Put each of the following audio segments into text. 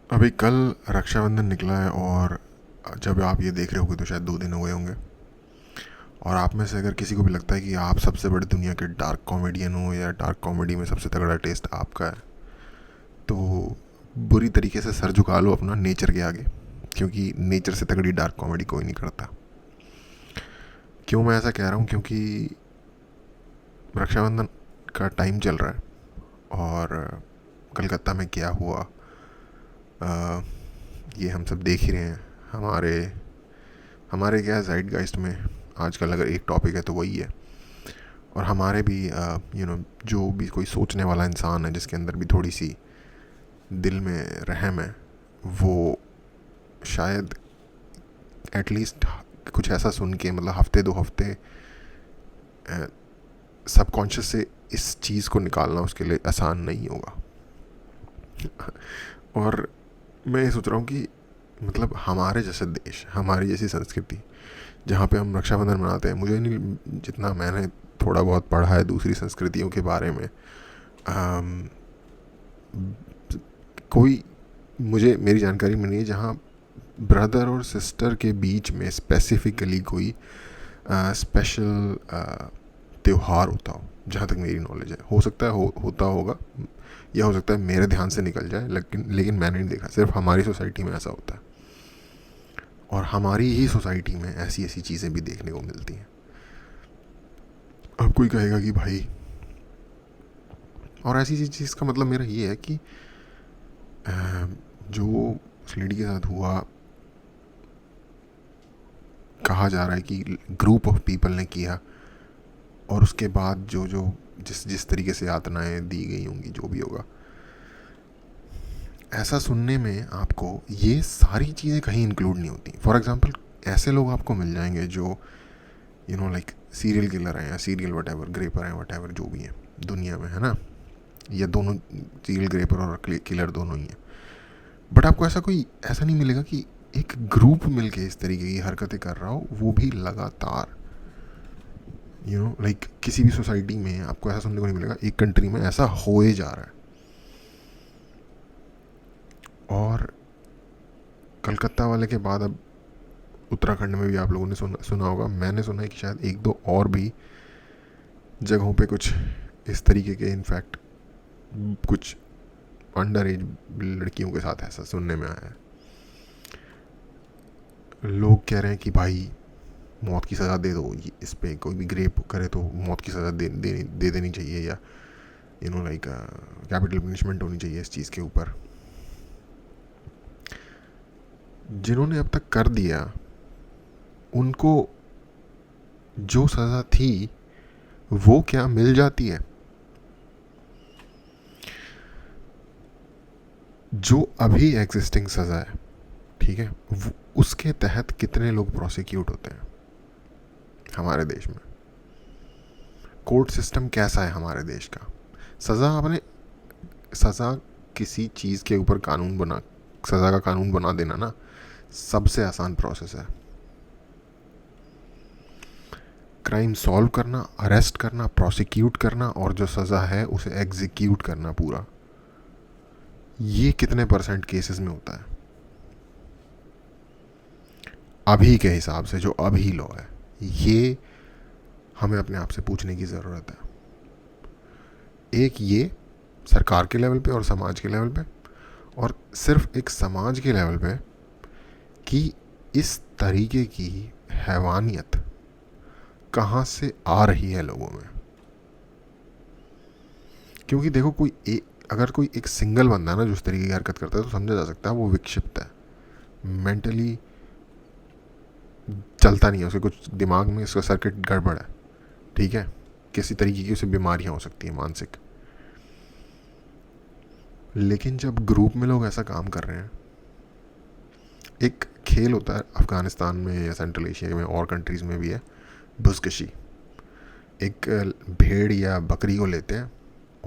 अभी कल रक्षाबंधन निकला है और जब आप ये देख रहे होगे तो शायद 2 दिन हुए होंगे। और आप में से अगर किसी को भी लगता है कि आप सबसे बड़े दुनिया के डार्क कॉमेडियन हो या डार्क कॉमेडी में सबसे तगड़ा टेस्ट आपका है, तो बुरी तरीके से सर झुका लो अपना नेचर के आगे, क्योंकि नेचर से तगड़ी डार्क कॉमेडी कोई नहीं करता। क्यों मैं ऐसा कह रहा हूँ? क्योंकि रक्षाबंधन का टाइम चल रहा है और कलकत्ता में क्या हुआ, आ, ये हम सब देख ही रहे हैं। हमारे हमारे क्या ज़ाइटगाइस्ट में आजकल अगर एक टॉपिक है तो वही है। और हमारे भी जो भी कोई सोचने वाला इंसान है जिसके अंदर भी थोड़ी सी दिल में रहम है, वो शायद एटलीस्ट कुछ ऐसा सुन के, मतलब हफ्ते 2 हफ्ते सबकॉन्शियस से इस चीज़ को निकालना उसके लिए आसान नहीं होगा। और मैं ये सोच रहा हूँ कि मतलब हमारे जैसे देश, हमारी जैसी संस्कृति जहाँ पे हम रक्षाबंधन मनाते हैं, मुझे नहीं, जितना मैंने थोड़ा बहुत पढ़ा है दूसरी संस्कृतियों के बारे में, अम, कोई, मुझे मेरी जानकारी में नहीं है जहाँ ब्रदर और सिस्टर के बीच में स्पेसिफिकली कोई स्पेशल त्यौहार होता हो। जहाँ तक मेरी नॉलेज है, हो सकता है होता होगा, या हो सकता है मेरे ध्यान से निकल जाए, लेकिन मैंने नहीं देखा। सिर्फ हमारी सोसाइटी में ऐसा होता है और हमारी ही सोसाइटी में ऐसी ऐसी चीज़ें भी देखने को मिलती हैं। अब कोई कहेगा कि भाई, और ऐसी सी चीज़ का मतलब मेरा ये है कि जो उस लेडी के साथ हुआ, कहा जा रहा है कि ग्रुप ऑफ पीपल ने किया, और उसके बाद जो जो जिस जिस तरीके से यातनाएं दी गई होंगी, जो भी होगा, ऐसा सुनने में आपको ये सारी चीज़ें कहीं इंक्लूड नहीं होती। फॉर एग्जांपल, ऐसे लोग आपको मिल जाएंगे जो लाइक सीरियल किलर हैं या सीरियल वट एवर ग्रेपर हैं, वट एवर जो भी हैं दुनिया में, है ना, या दोनों, सीरियल ग्रेपर और किलर दोनों ही हैं। बट आपको ऐसा नहीं मिलेगा कि एक ग्रुप मिलके इस तरीके की हरकतें कर रहा हो, वो भी लगातार। लाइक किसी भी सोसाइटी में आपको ऐसा सुनने को नहीं मिलेगा। एक कंट्री में ऐसा होए जा रहा है। और कलकत्ता वाले के बाद अब उत्तराखंड में भी आप लोगों ने सुना होगा। मैंने सुना है कि शायद एक दो और भी जगहों पे कुछ इस तरीके के, इनफैक्ट कुछ अंडर एज लड़कियों के साथ ऐसा सुनने में आया है। लोग कह रहे हैं कि भाई मौत की सज़ा दे दो, इस पे कोई भी ग्रेप करे तो मौत की सज़ा दे देनी चाहिए, या लाइक कैपिटल पनिशमेंट होनी चाहिए इस चीज़ के ऊपर। जिन्होंने अब तक कर दिया, उनको जो सज़ा थी वो क्या मिल जाती है? जो अभी एग्जिस्टिंग सज़ा है, ठीक है, उसके तहत कितने लोग प्रोसिक्यूट होते हैं हमारे देश में? कोर्ट सिस्टम कैसा है हमारे देश का? सज़ा किसी चीज़ के ऊपर सज़ा का कानून बना देना ना, सबसे आसान प्रोसेस है। क्राइम सॉल्व करना, अरेस्ट करना, प्रोसिक्यूट करना, और जो सज़ा है उसे एग्जीक्यूट करना पूरा, ये कितने परसेंट केसेस में होता है अभी के हिसाब से? जो अभी लॉ है, ये हमें अपने आप से पूछने की ज़रूरत है। एक ये सरकार के लेवल पे और समाज के लेवल पे, और सिर्फ एक समाज के लेवल पे, कि इस तरीके की हैवानियत कहाँ से आ रही है लोगों में। क्योंकि देखो, अगर कोई एक सिंगल बंदा ना जो उस तरीके की हरकत करता है, तो समझा जा सकता है वो विक्षिप्त है, मेंटली चलता नहीं है, उसके कुछ दिमाग में इसका सर्किट गड़बड़ है, ठीक है, किसी तरीके की उसे बीमारियां हो सकती हैं मानसिक। लेकिन जब ग्रुप में लोग ऐसा काम कर रहे हैं, एक खेल होता है अफगानिस्तान में या सेंट्रल एशिया में और कंट्रीज़ में भी है, बुजकशी। एक भेड़ या बकरी को लेते हैं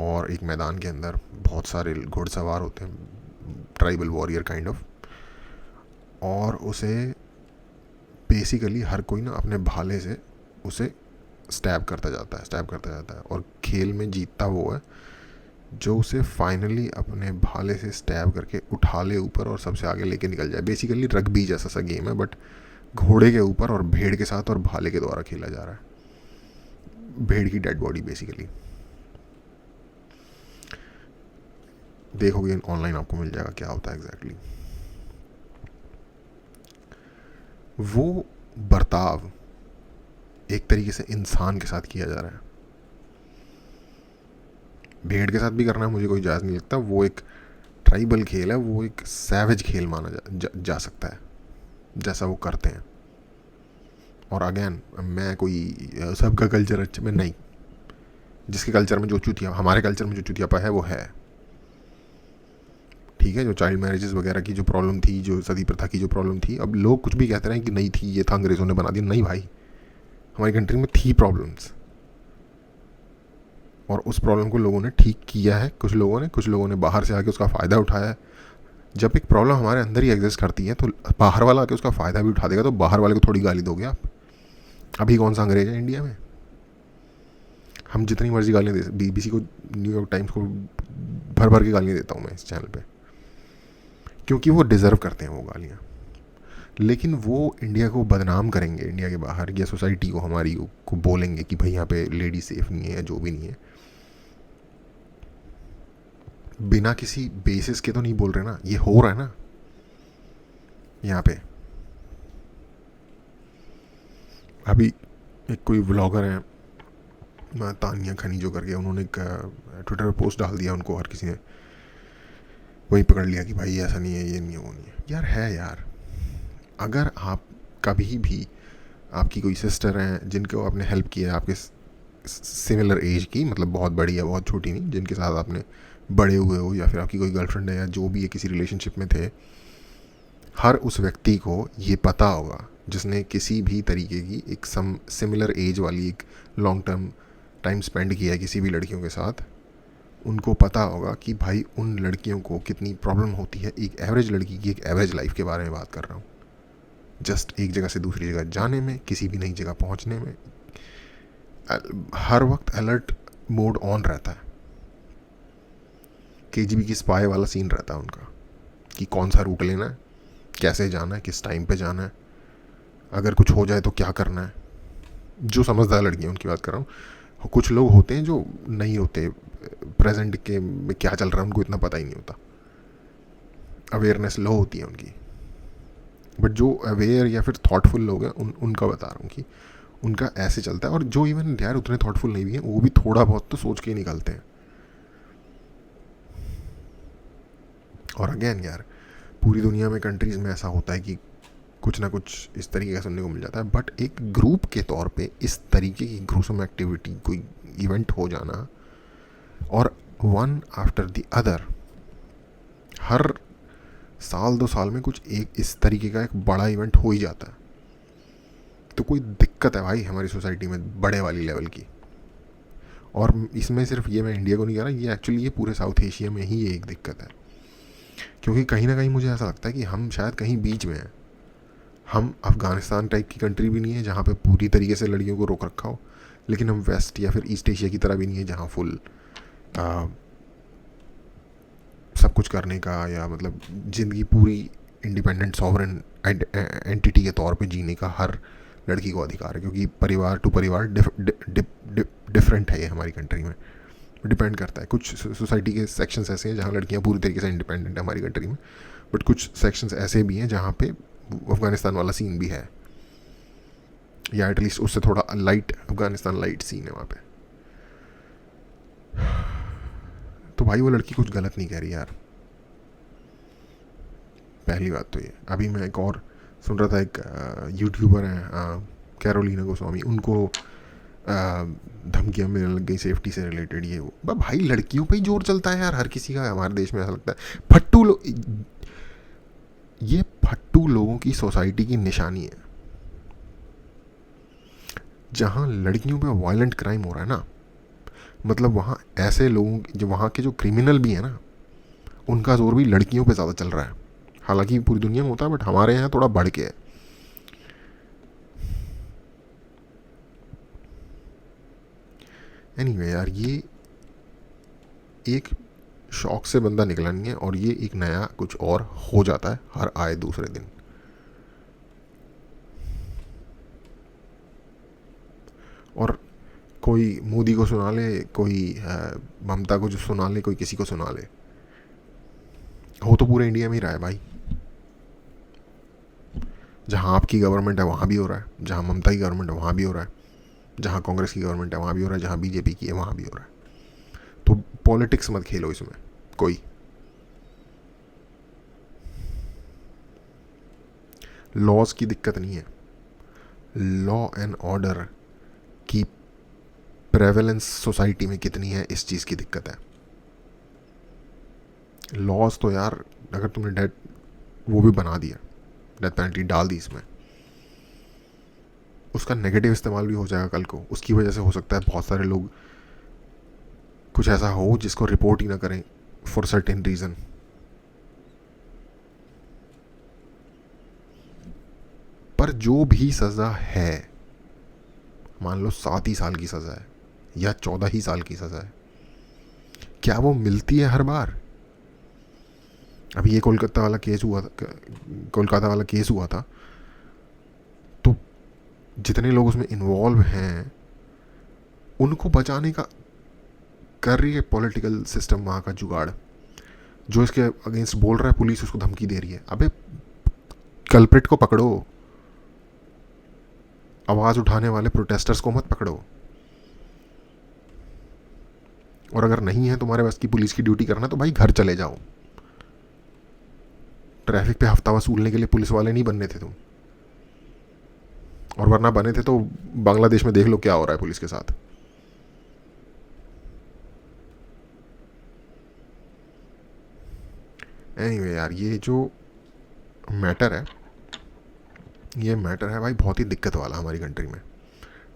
और एक मैदान के अंदर बहुत सारे घुड़सवार होते हैं, ट्राइबल वॉरियर काइंड ऑफ, और उसे बेसिकली हर कोई ना अपने भाले से उसे स्टैब करता जाता है, और खेल में जीतता वो है जो उसे फाइनली अपने भाले से स्टैब करके उठा ले ऊपर और सबसे आगे लेके निकल जाए. बेसिकली रग्बी जैसा सा गेम है, बट घोड़े के ऊपर और भेड़ के साथ और भाले के द्वारा खेला जा रहा है. भेड़ की डेड बॉडी बेसिकली. देखोगे ऑनलाइन आपको मिल जाएगा क्या होता है एग्जैक्टली. वो बर्ताव एक तरीके से इंसान के साथ किया जा रहा है. भेड़ के साथ भी करना मुझे कोई जायज़ नहीं लगता. वो एक ट्राइबल खेल है, वो एक सैवेज खेल माना जा सकता है जैसा वो करते हैं. और अगेन मैं कोई सबका कल्चर अच्छा में नहीं. जिसके कल्चर में जो चूतिया, हमारे कल्चर में जो चूतियापा है वो है. ठीक है, जो चाइल्ड मैरिजेस वगैरह की जो प्रॉब्लम थी, जो सती प्रथा की जो प्रॉब्लम थी, अब लोग कुछ भी कहते रहे कि नहीं थी, ये था अंग्रेज़ों ने बना दिया. नहीं भाई, हमारी कंट्री में थी प्रॉब्लम्स, और उस प्रॉब्लम को लोगों ने ठीक किया है. कुछ लोगों ने बाहर से आके उसका फ़ायदा उठाया है. जब एक प्रॉब्लम हमारे अंदर ही एग्जिस्ट करती है तो बाहर वाला आके उसका फ़ायदा भी उठा देगा, तो बाहर वाले को थोड़ी गाली दोगे आप. अभी कौन सा अंग्रेज है इंडिया में? हम जितनी मर्जी गालियाँ दे, BBC को, न्यूयॉर्क टाइम्स को भर भर के गालियाँ देता हूँ मैं इस चैनल पे, क्योंकि वो डिज़र्व करते हैं वो गालियाँ. लेकिन वो इंडिया को बदनाम करेंगे, इंडिया के बाहर या सोसाइटी को, हमारी को बोलेंगे कि भाई यहाँ पे लेडी सेफ नहीं है या जो भी नहीं है. बिना किसी बेसिस के तो नहीं बोल रहे ना, ये हो रहा है ना यहाँ पे. अभी एक कोई व्लॉगर है तानिया खनी जो करके, उन्होंने एक ट्विटर पर पोस्ट डाल दिया, उनको हर किसी ने वही पकड़ लिया कि भाई ऐसा नहीं है, ये नहीं है, वो नहीं है. यार है यार. अगर आप कभी भी, आपकी कोई सिस्टर हैं जिनको आपने हेल्प किया है, आपके सिमिलर एज की, मतलब बहुत बड़ी या बहुत छोटी नहीं, जिनके साथ आपने बड़े हुए हो, या फिर आपकी कोई गर्लफ्रेंड है या जो भी है, किसी रिलेशनशिप में थे, हर उस व्यक्ति को ये पता होगा जिसने किसी भी तरीके की एक सिमिलर एज वाली एक लॉन्ग टर्म टाइम स्पेंड किया है किसी भी लड़कियों के साथ, उनको पता होगा कि भाई उन लड़कियों को कितनी प्रॉब्लम होती है. एक एवरेज लड़की की एक एवरेज लाइफ के बारे में बात कर रहा हूँ. जस्ट एक जगह से दूसरी जगह जाने में, किसी भी नई जगह पहुँचने में, हर वक्त अलर्ट मोड ऑन रहता है. KGB की स्पाई वाला सीन रहता है उनका, कि कौन सा रूट लेना है, कैसे जाना है, किस टाइम पे जाना है, अगर कुछ हो जाए तो क्या करना है. जो समझदार लड़कियाँ उनकी बात कर रहा हूँ. कुछ लोग होते हैं जो नहीं होते, प्रेजेंट के में क्या चल रहा है उनको इतना पता ही नहीं होता, अवेयरनेस लो होती है उनकी. बट जो अवेयर या फिर थॉटफुल लोग हैं उनका बता रहा हूँ कि उनका ऐसे चलता है. और जो इवन यार उतने थॉटफुल नहीं भी हैं, वो भी थोड़ा बहुत तो सोच के ही निकलते हैं. और अगेन यार, पूरी दुनिया में कंट्रीज़ में ऐसा होता है कि कुछ ना कुछ इस तरीके का सुनने को मिल जाता है. बट एक ग्रुप के तौर पे इस तरीके की ग्रूसम एक्टिविटी, कोई इवेंट हो जाना, और वन आफ्टर द अदर हर साल 2 साल में कुछ एक इस तरीके का एक बड़ा इवेंट हो ही जाता है, तो कोई दिक्कत है भाई हमारी सोसाइटी में बड़े वाली लेवल की. और इसमें सिर्फ ये मैं इंडिया को नहीं कह रहा, ये एक्चुअली ये पूरे साउथ एशिया में ही ये एक दिक्कत है. क्योंकि कहीं ना कहीं मुझे ऐसा लगता है कि हम शायद कहीं बीच में हैं. हम अफ़गानिस्तान टाइप की कंट्री भी नहीं है जहाँ पे पूरी तरीके से लड़कियों को रोक रखा हो, लेकिन हम वेस्ट या फिर ईस्ट एशिया की तरह भी नहीं है जहाँ फुल सब कुछ करने का, या मतलब ज़िंदगी पूरी इंडिपेंडेंट सॉवरेन एंटिटी के तौर पे जीने का हर लड़की को अधिकार है. क्योंकि परिवार टू परिवार डिफरेंट है ये हमारी कंट्री में, डिपेंड करता है. कुछ सोसाइटी के सेक्शंस ऐसे हैं जहाँ लड़कियाँ पूरी तरीके से इंडिपेंडेंट है हमारी कंट्री में, बट कुछ सेक्शंस ऐसे भी हैं जहाँ पे अफ़गानिस्तान वाला सीन भी है, या एटलीस्ट उससे थोड़ा लाइट, अफ़गानिस्तान लाइट सीन है वहाँ पे. तो भाई वो लड़की कुछ गलत नहीं कह रही यार, पहली बात तो ये. अभी मैं एक और सुन रहा था, एक यूट्यूबर हैं कैरोलिना गोस्वामी, उनको धमकियाँ मिलने लग गई सेफ्टी से रिलेटेड, ये वो. भाई लड़कियों पे ही जोर चलता है यार हर किसी का हमारे देश में, ऐसा लगता है. ये फट्टू लोगों की सोसाइटी की निशानी है. जहाँ लड़कियों पे वायलेंट क्राइम हो रहा है ना, मतलब वहाँ ऐसे लोगों, जो वहाँ के जो क्रिमिनल भी हैं ना, उनका जोर भी लड़कियों पे ज़्यादा चल रहा है. हालांकि पूरी दुनिया में होता है, बट हमारे यहाँ थोड़ा बढ़ के है. एनीवे यार, ये एक शॉक से बंदा निकला नहीं है और ये एक नया कुछ और हो जाता है हर आए दूसरे दिन। और कोई मोदी को सुना ले, कोई ममता को जो सुना ले, कोई किसी को सुना ले, हो तो पूरे इंडिया में ही रहा है भाई। जहाँ आपकी गवर्नमेंट है वहाँ भी हो रहा है, जहाँ ममता की गवर्नमेंट है वहाँ भी हो रहा है, जहाँ कांग्रेस की गवर्नमेंट है वहाँ भी हो रहा है, जहाँ बीजेपी की है वहाँ भी हो रहा है। तो पॉलिटिक्स मत खेलो इसमें कोई। लॉज की दिक्कत नहीं है, लॉ एंड ऑर्डर की प्रेवलेंस सोसाइटी में कितनी है इस चीज़ की दिक्कत है। लॉज तो यार अगर तुमने डेथ वो भी बना दिया, डेथ पेनल्टी डाल दी इसमें, उसका नेगेटिव इस्तेमाल भी हो जाएगा कल को। उसकी वजह से हो सकता है बहुत सारे लोग कुछ ऐसा हो जिसको रिपोर्ट ही ना करें फॉर सर्टेन रीज़न। पर जो भी सज़ा है, मान लो 7 ही साल की सज़ा है या 14 ही साल की सज़ा है, क्या वो मिलती है हर बार? अभी ये कोलकाता वाला केस हुआ था, तो जितने लोग उसमें इन्वॉल्व हैं उनको बचाने का कर रही है पॉलिटिकल सिस्टम वहाँ का जुगाड़। जो इसके अगेंस्ट बोल रहा है पुलिस उसको धमकी दे रही है। अबे कल्प्रिट को पकड़ो, आवाज़ उठाने वाले प्रोटेस्टर्स को मत पकड़ो। और अगर नहीं है तुम्हारे बस की पुलिस की ड्यूटी करना तो भाई घर चले जाओ। ट्रैफिक पे हफ्ता वसूलने के लिए पुलिस वाले नहीं बनने थे तुम, और वरना बने थे तो बांग्लादेश में देख लो क्या हो रहा है पुलिस के साथ। एनीवे यार, ये जो मैटर है भाई बहुत ही दिक्कत वाला हमारी कंट्री में।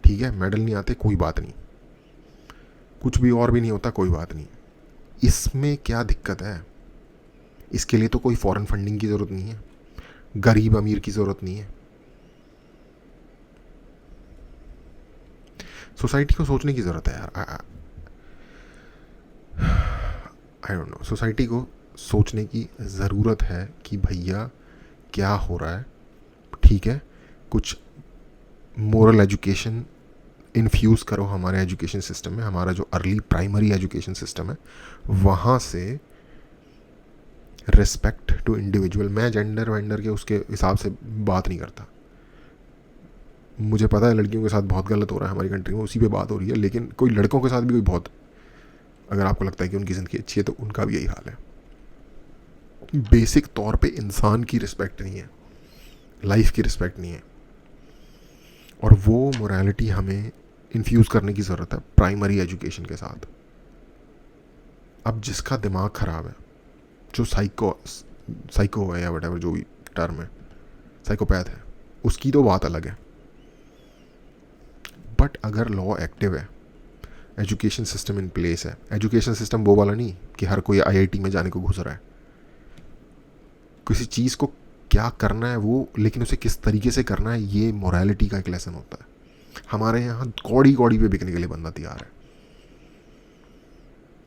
ठीक है, मेडल नहीं आते कोई बात नहीं, कुछ भी और भी नहीं होता कोई बात नहीं, इसमें क्या दिक्कत है? इसके लिए तो कोई फॉरेन फंडिंग की ज़रूरत नहीं है, गरीब अमीर की ज़रूरत नहीं है। सोसाइटी को सोचने की ज़रूरत है यार। आई डोंट नो, सोसाइटी को सोचने की ज़रूरत है कि भैया क्या हो रहा है। ठीक है, कुछ मोरल एजुकेशन इन्फ्यूज़ करो हमारे एजुकेशन सिस्टम में। हमारा जो अर्ली प्राइमरी एजुकेशन सिस्टम है वहाँ से रिस्पेक्ट टू इंडिविजुअल, मैं जेंडर वेंडर के उसके हिसाब से बात नहीं करता। मुझे पता है लड़कियों के साथ बहुत गलत हो रहा है हमारी कंट्री में, उसी पे बात हो रही है, लेकिन कोई लड़कों के साथ भी कोई बहुत, अगर आपको लगता है कि उनकी ज़िंदगी अच्छी है तो उनका भी यही हाल है। बेसिक तौर पे इंसान की रिस्पेक्ट नहीं है, लाइफ की रिस्पेक्ट नहीं है, और वो मोरालिटी हमें इन्फ्यूज़ करने की ज़रूरत है प्राइमरी एजुकेशन के साथ। अब जिसका दिमाग ख़राब है, जो साइको है या वटेवर जो भी टर्म है, साइकोपैथ है, उसकी तो बात अलग है। बट अगर लॉ एक्टिव है, एजुकेशन सिस्टम इन प्लेस है, एजुकेशन सिस्टम वो वाला नहीं कि हर कोई आईआईटी में जाने को घुस रहा है, किसी चीज़ को क्या करना है वो, लेकिन उसे किस तरीके से करना है ये मोरालिटी का एक लेसन होता है। हमारे यहाँ कौड़ी कौड़ी पे बिकने के लिए बंदा तैयार है,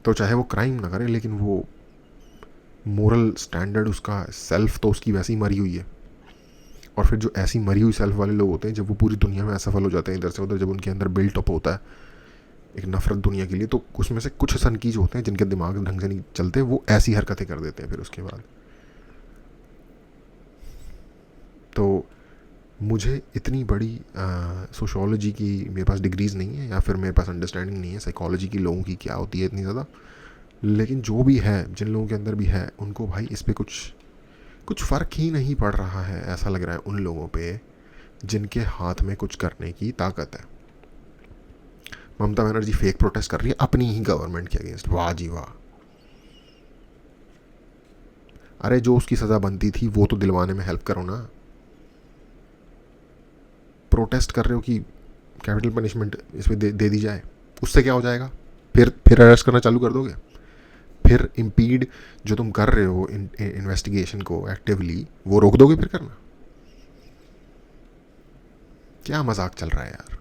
तो चाहे वो क्राइम ना करे लेकिन वो मोरल स्टैंडर्ड, उसका सेल्फ तो उसकी वैसी ही मरी हुई है। और फिर जो ऐसी मरी हुई सेल्फ वाले लोग होते हैं, जब वो पूरी दुनिया में असफल हो जाते हैं इधर से उधर, जब उनके अंदर बिल्ट अप होता है एक नफरत दुनिया के लिए, तो उसमें से कुछ सनकीज होते हैं जिनके दिमाग ढंग से नहीं चलते, वो ऐसी हरकतें कर देते हैं फिर उसके बाद। तो मुझे इतनी बड़ी सोशोलॉजी की मेरे पास डिग्रीज़ नहीं है, या फिर मेरे पास अंडरस्टैंडिंग नहीं है साइकोलॉजी की लोगों की क्या होती है इतनी ज़्यादा, लेकिन जो भी है, जिन लोगों के अंदर भी है, उनको भाई इस पर कुछ फ़र्क ही नहीं पड़ रहा है। ऐसा लग रहा है उन लोगों पे जिनके हाथ में कुछ करने की ताकत है। ममता बनर्जी फेक प्रोटेस्ट कर रही है अपनी ही गवर्नमेंट के अगेंस्ट, वाह जी वाह। अरे जो उसकी सज़ा बनती थी वो तो दिलवाने में हेल्प करो ना। प्रोटेस्ट कर रहे हो कि कैपिटल पनिशमेंट इस पर दे दी जाए, उससे क्या हो जाएगा? फिर अरेस्ट करना चालू कर दोगे? फिर इम्पीड जो तुम कर रहे हो इन्वेस्टिगेशन को एक्टिवली, वो रोक दोगे फिर करना? क्या मजाक चल रहा है यार।